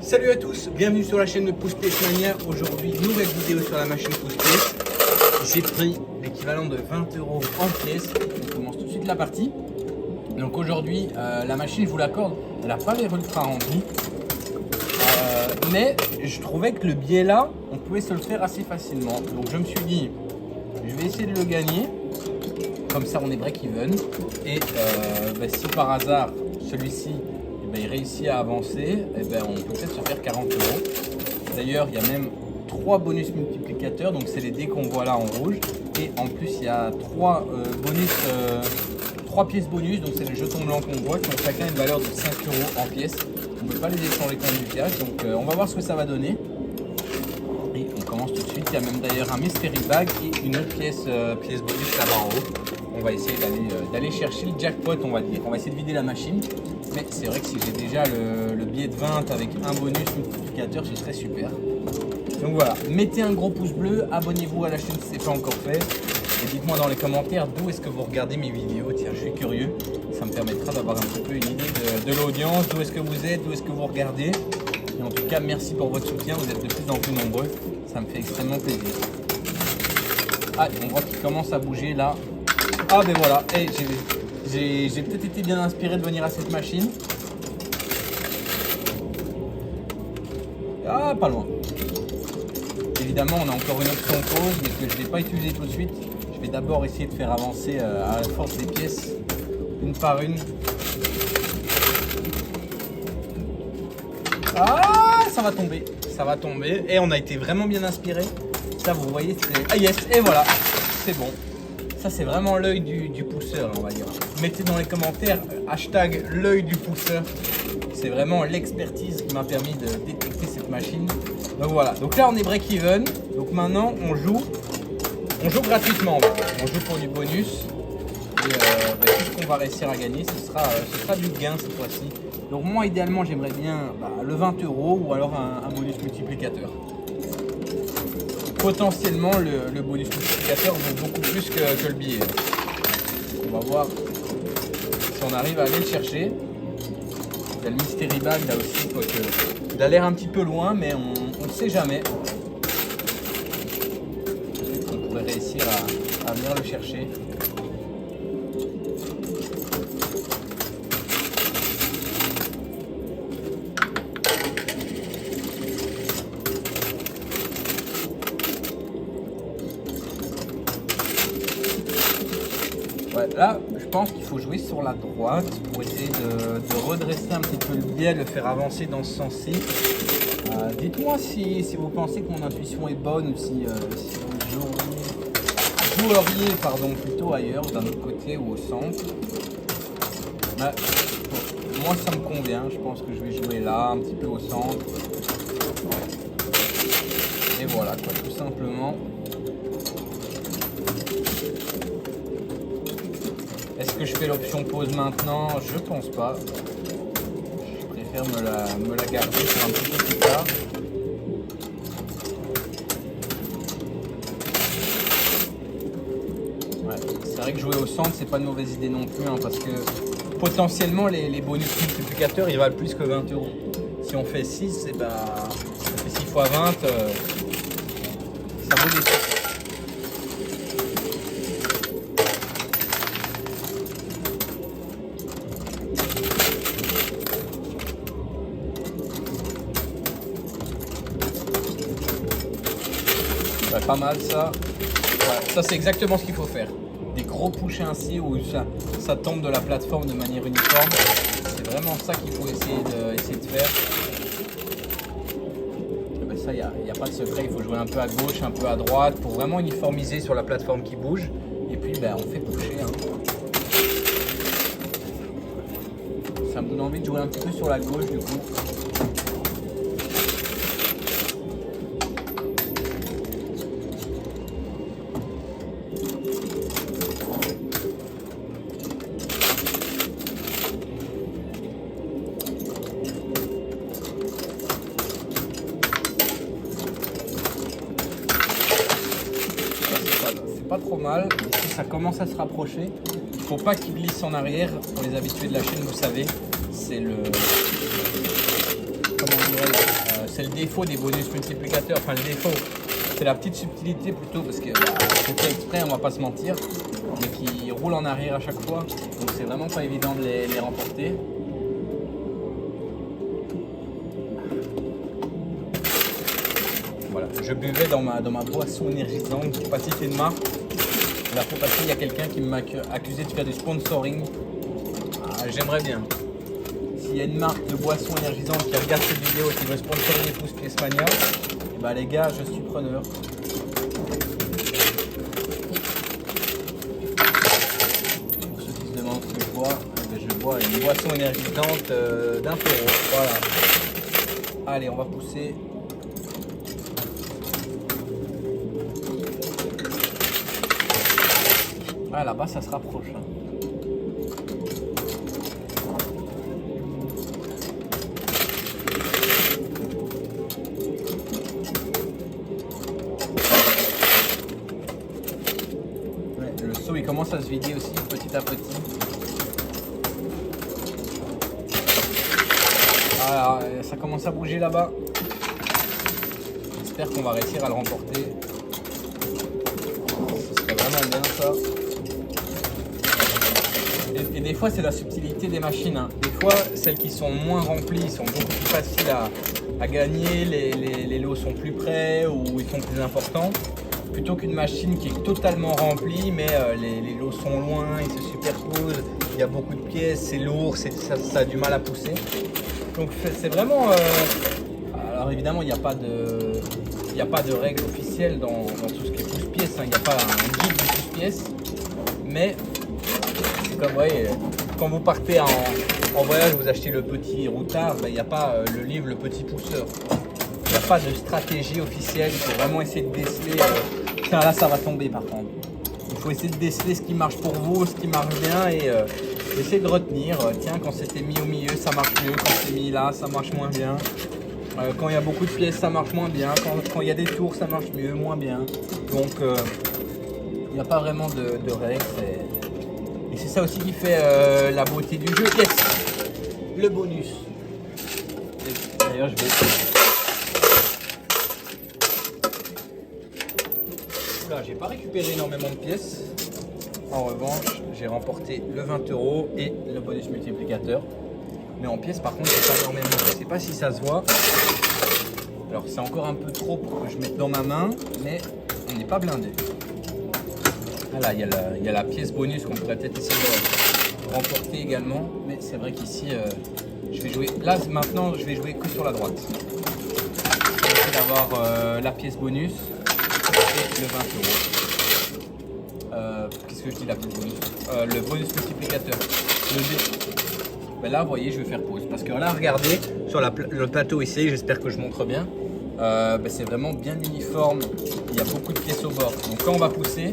Salut à tous, bienvenue sur la chaîne de Pouce Pièce Mania. Aujourd'hui, nouvelle vidéo sur la machine Pouce Pièce. J'ai pris l'équivalent de 20 € en pièces. On commence tout de suite la partie. Donc aujourd'hui, la machine, je vous l'accorde, elle n'a pas l'air ultra remplie. Mais je trouvais que le biais là, on pouvait se le faire assez facilement. Donc je me suis dit, je vais essayer de le gagner. Comme ça, on est break-even. Et si par hasard, celui-ci, il réussit à avancer, on peut peut-être se faire 40 €. D'ailleurs, il y a même 3 bonus multiplicateurs, donc c'est les dés qu'on voit là en rouge. Et en plus, il y a 3 pièces bonus, donc c'est les jetons blancs qu'on voit, qui ont chacun une valeur de 5 € en pièces. On ne peut pas les échanger contre du cash, donc on va voir ce que ça va donner. Et on commence tout de suite. Il y a même d'ailleurs un mystery bag et une autre pièce bonus là-bas en haut. On va essayer d'aller chercher le jackpot, on va dire. On va essayer de vider la machine. Mais c'est vrai que si j'ai déjà le billet de 20 avec un bonus multiplicateur, ce serait super. Donc voilà, mettez un gros pouce bleu, abonnez-vous à la chaîne si ce n'est pas encore fait. Et dites-moi dans les commentaires d'où est-ce que vous regardez mes vidéos. Tiens, je suis curieux. Ça me permettra d'avoir un petit peu une idée de l'audience, d'où est-ce que vous êtes, d'où est-ce que vous regardez. Et en tout cas, merci pour votre soutien. Vous êtes de plus en plus nombreux. Ça me fait extrêmement plaisir. Ah, on voit qu'il commence à bouger là. Ah ben voilà, hey, j'ai peut-être été bien inspiré de venir à cette machine. Ah, pas loin. Évidemment, on a encore une option pause, mais que je ne vais pas utiliser tout de suite. Je vais d'abord essayer de faire avancer à la force des pièces, une par une. Ah, ça va tomber. Ça va tomber. Et on a été vraiment bien inspiré. Ça, vous voyez, c'est... Ah yes, et voilà, c'est bon. Ça, c'est vraiment l'œil du pousseur, on va dire. Mettez dans les commentaires hashtag l'œil du pousseur. C'est vraiment l'expertise qui m'a permis de détecter cette machine. Donc voilà. Donc là, on est break-even. Donc maintenant, on joue gratuitement. On joue pour du bonus. Et tout ce qu'on va réussir à gagner, ce sera du gain cette fois-ci. Donc moi, idéalement, j'aimerais bien le 20 € ou alors un bonus multiplicateur. Potentiellement le bonus multiplicateur vaut beaucoup plus que le billet. On va voir si on arrive à aller le chercher. Il y a le mystery bag là aussi, quoique il a l'air un petit peu loin, mais on ne sait jamais. On pourrait réussir à venir le chercher. Ouais, là, je pense qu'il faut jouer sur la droite pour essayer de redresser un petit peu le biais, le faire avancer dans ce sens-ci. Dites-moi si vous pensez que mon intuition est bonne ou si vous joueriez plutôt ailleurs, d'un autre côté ou au centre. Bon, moi, ça me convient. Je pense que je vais jouer là, un petit peu au centre. Et voilà, quoi, tout simplement. Est-ce que je fais l'option pause maintenant? Je pense pas. Je préfère me la garder pour un petit peu plus tard. Ouais, c'est vrai que jouer au centre, c'est pas une mauvaise idée non plus, parce que potentiellement les bonus multiplicateurs, ils valent plus que 20 €. Si on fait 6, ça fait 6 fois 20, ça vaut des sous. Ouais, pas mal ça. Ouais, ça c'est exactement ce qu'il faut faire. Des gros pushs ainsi où ça tombe de la plateforme de manière uniforme. C'est vraiment ça qu'il faut essayer de faire. Ça, il n'y a pas de secret. Il faut jouer un peu à gauche, un peu à droite pour vraiment uniformiser sur la plateforme qui bouge. Et puis on fait pusher. Ça me donne envie de jouer un petit peu sur la gauche du coup. Pas trop mal, ici ça commence à se rapprocher. Il ne faut pas qu'il glisse en arrière. Pour les habitués de la chaîne, vous savez, c'est le... Comment on dirait, c'est le défaut des bonus multiplicateurs. Enfin, le défaut, c'est la petite subtilité plutôt, parce que c'est fait exprès, on va pas se mentir, mais qui roule en arrière à chaque fois. Donc c'est vraiment pas évident de les remporter. Voilà, je buvais dans ma boisson énergisante, je ne sais pas si c'est de marque. La fois passée, il y a quelqu'un qui m'a accusé de faire du sponsoring. Ah, j'aimerais bien. S'il y a une marque de boisson énergisante qui regarde cette vidéo et qui veut sponsoriser Pousse Pièce Mania, et bah les gars, je suis preneur. Pour ceux qui se demandent ce que je bois, je bois une boisson énergisante d'1 €. Voilà. Allez, on va pousser. Ah, là-bas, ça se rapproche. Hein. Ouais, le seau, il commence à se vider aussi petit à petit. Ah, ça commence à bouger là-bas. J'espère qu'on va réussir à le remporter. Ce serait vraiment bien ça. Et des fois, c'est la subtilité des machines. Hein. Des fois, celles qui sont moins remplies sont beaucoup plus faciles à gagner. Les lots sont plus près ou ils sont plus importants. Plutôt qu'une machine qui est totalement remplie, mais les lots sont loin, ils se superposent. Il y a beaucoup de pièces, c'est lourd, ça a du mal à pousser. Donc, c'est vraiment... Alors évidemment, il n'y a pas de règle officielle dans tout ce qui est pousse-pièce. Hein. Il n'y a pas un guide de pousse-pièce. Mais... Comme vous voyez, quand vous partez en voyage, vous achetez le petit routard, il n'y a pas le livre Le Petit Pousseur. Il n'y a pas de stratégie officielle, il faut vraiment essayer de déceler. Tiens, là ça va tomber par contre. Il faut essayer de déceler ce qui marche pour vous, ce qui marche bien et essayer de retenir. Tiens, quand c'était mis au milieu, ça marche mieux. Quand c'est mis là, ça marche moins bien. Quand il y a beaucoup de pièces, ça marche moins bien. Quand il y a des tours, ça marche mieux, moins bien. Donc, il n'y a pas vraiment de règles. Et c'est ça aussi qui fait la beauté du jeu. Yes, le bonus. D'ailleurs, je vais... Oula, j'ai pas récupéré énormément de pièces. En revanche, j'ai remporté le 20 € et le bonus multiplicateur. Mais en pièces, par contre, j'ai pas énormément. Je sais pas si ça se voit. Alors, c'est encore un peu trop pour que je mette dans ma main, mais on n'est pas blindé. Là, il y a la pièce bonus qu'on pourrait peut-être essayer de remporter également. Mais c'est vrai qu'ici, je vais jouer. Là, maintenant, je vais jouer que sur la droite. Je vais essayer d'avoir la pièce bonus et le 20 €. Qu'est-ce que je dis, la pièce bonus le bonus multiplicateur. Ben là, vous voyez, je vais faire pause. Parce que là, regardez, sur le plateau ici, j'espère que je montre bien. C'est vraiment bien uniforme. Il y a beaucoup de pièces au bord. Donc, quand on va pousser,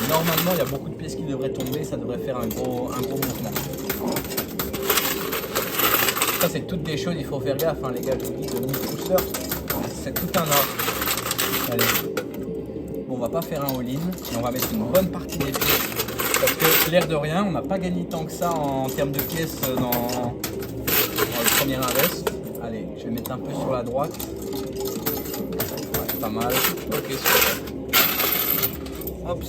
normalement, il y a beaucoup de pièces qui devraient tomber, ça devrait faire un gros mouvement. Ça, c'est toutes des choses, il faut faire gaffe, hein, les gars, je vous dis, le mini-pousseur, c'est tout un art. Allez, bon, on va pas faire un all-in, mais on va mettre une bonne partie des pièces. Parce que, l'air de rien, on n'a pas gagné tant que ça en termes de pièces dans le premier invest. Allez, je vais mettre un peu sur la droite. Ouais, pas mal. Ok, super. Hop.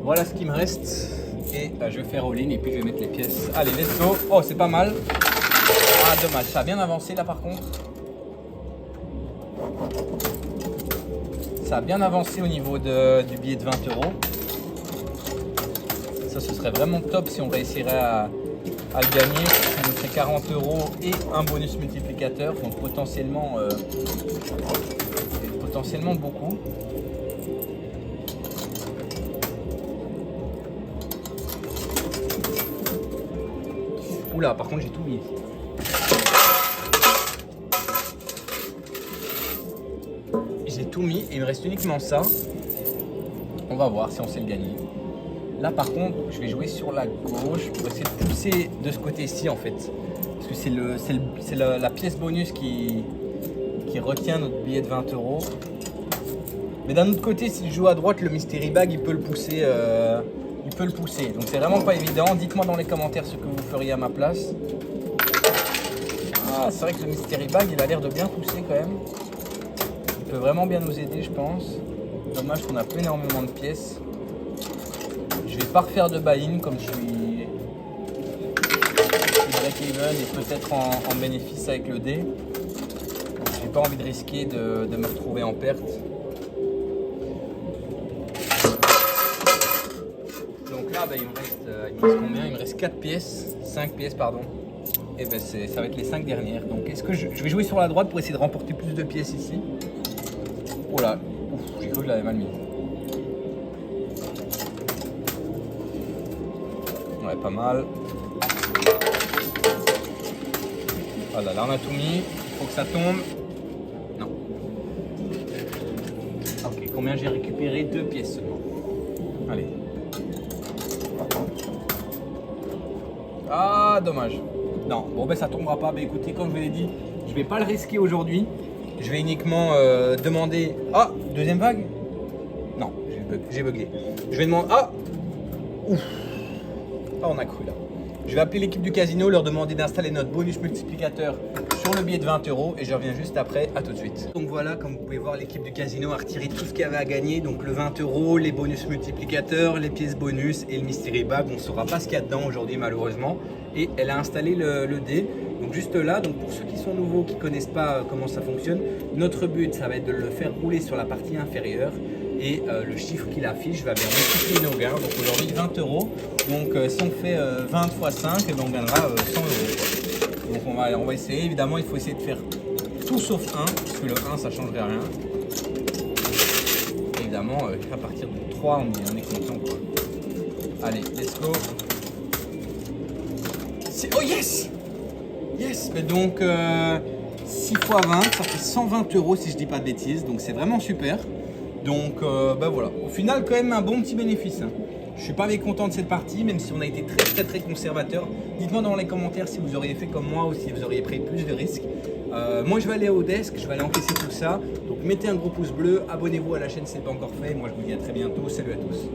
Voilà ce qui me reste et je vais faire all-in et puis je vais mettre les pièces. Allez, let's go. Oh, c'est pas mal. Ah, dommage, ça a bien avancé là par contre. Ça a bien avancé au niveau du billet de 20 €. Ça, ce serait vraiment top si on réussirait à le gagner. Ça nous ferait 40 € et un bonus multiplicateur, donc potentiellement beaucoup. Oula, par contre j'ai tout mis. J'ai tout mis et il me reste uniquement ça. On va voir si on sait le gagner. Là par contre, je vais jouer sur la gauche pour essayer de pousser de ce côté-ci en fait. Parce que c'est la pièce bonus qui retient notre billet de 20 €. Mais d'un autre côté, si je joue à droite, le Mystery Bag, il peut le pousser. Donc c'est vraiment pas évident. Dites-moi dans les commentaires ce que vous feriez à ma place. Ah, c'est vrai que le Mystery Bag, il a l'air de bien pousser quand même. Il peut vraiment bien nous aider, je pense. Dommage qu'on n'a pas énormément de pièces. Je vais pas refaire de buy-in comme je suis break-even et peut-être en bénéfice avec le dé. J'ai pas envie de risquer de me retrouver en perte. Donc là, il me reste combien? Il me reste 4 pièces, 5 pièces pardon. Et ben ça va être les 5 dernières. Donc est-ce que je vais jouer sur la droite pour essayer de remporter plus de pièces ici? Oh là, j'ai cru que je l'avais mal mis. Ouais, pas mal. Voilà, là on a tout mis. Il faut que ça tombe. Non. Ok, combien j'ai récupéré? 2 pièces seulement. Allez. Ah, dommage. Non, bon ben ça tombera pas. Ben écoutez, comme je vous l'ai dit, je vais pas le risquer aujourd'hui. Je vais uniquement demander. Ah, deuxième vague? Non, j'ai bugué. Je vais demander. Ah, ouf. Ah, on a cru là. Je vais appeler l'équipe du casino, leur demander d'installer notre bonus multiplicateur sur le billet de 20 € et je reviens juste après. À tout de suite. Donc voilà, comme vous pouvez voir, l'équipe du casino a retiré tout ce qu'il y avait à gagner. Donc le 20 €, les bonus multiplicateurs, les pièces bonus et le mystery bag. On ne saura pas ce qu'il y a dedans aujourd'hui malheureusement. Et elle a installé le dé. Donc juste là, donc pour ceux qui sont nouveaux, qui ne connaissent pas comment ça fonctionne, notre but ça va être de le faire rouler sur la partie inférieure. Et le chiffre qu'il affiche va bien multiplier nos gains. Donc aujourd'hui 20 €. Donc si on fait 20 x 5, et ben, on gagnera 100 €. Donc on va essayer. Évidemment, il faut essayer de faire tout sauf 1, parce que le 1 ça ne changerait rien. Évidemment, à partir de 3, on est content, quoi. Allez, let's go. Oh yes! Yes! Mais donc 6 x 20, ça fait 120 € si je dis pas de bêtises. Donc c'est vraiment super. Donc ben voilà, au final quand même un bon petit bénéfice. Je suis pas mécontent de cette partie, même si on a été très conservateur. Dites-moi dans les commentaires si vous auriez fait comme moi ou si vous auriez pris plus de risques. Moi je vais aller au desk, je vais aller encaisser tout ça. Donc mettez un gros pouce bleu, abonnez-vous à la chaîne si ce n'est pas encore fait. Moi je vous dis à très bientôt, salut à tous.